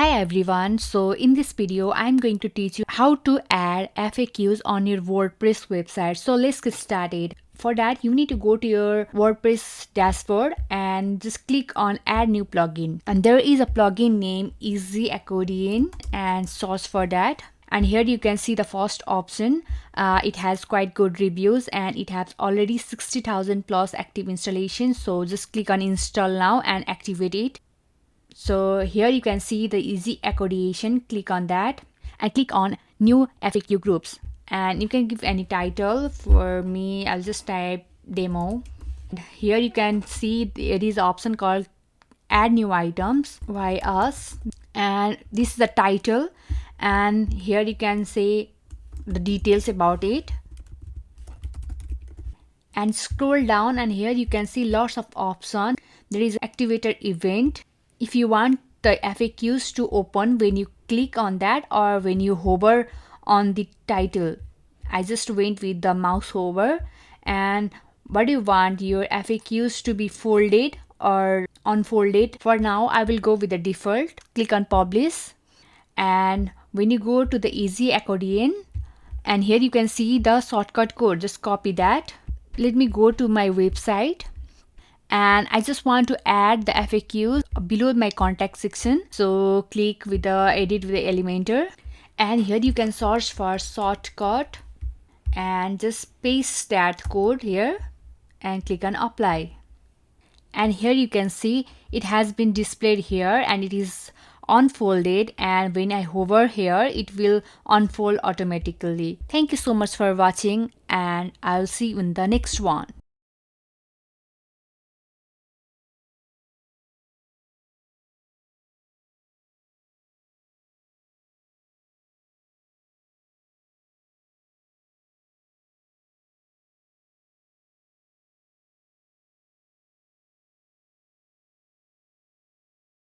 Hi everyone, so in this video I'm going to teach you how to add FAQs on your WordPress website. So let's get started. For that you need to go to your WordPress dashboard and just click on add new plugin, and there is a plugin named Easy Accordion and search for that. And here you can see the first option. It has quite good reviews and it has already 60,000 plus active installations. So just click on install now and activate it. So here you can see the easy accordion. Click on that and click on new FAQ groups, and you can give any title. For me, I'll just type demo. Here you can see there is an option called add new items by us, and this is the title, and here you can say the details about it and scroll down, and here you can see lots of options. There is activator event. If you want the FAQs to open when you click on that or when you hover on the title, I just went with the mouse hover. And what do you want your FAQs to be folded or unfolded? For now I will go with the default. Click on publish, and when you go to the easy accordion, and here you can see the shortcut code, just copy that. Let me go to my website, and I just want to add the FAQs below my contact section. So click with the edit with the Elementor, and here you can search for shortcut and just paste that code here and click on apply. And here you can see it has been displayed here and it is unfolded, and when I hover here it will unfold automatically. Thank you so much for watching, and I'll see you in the next one.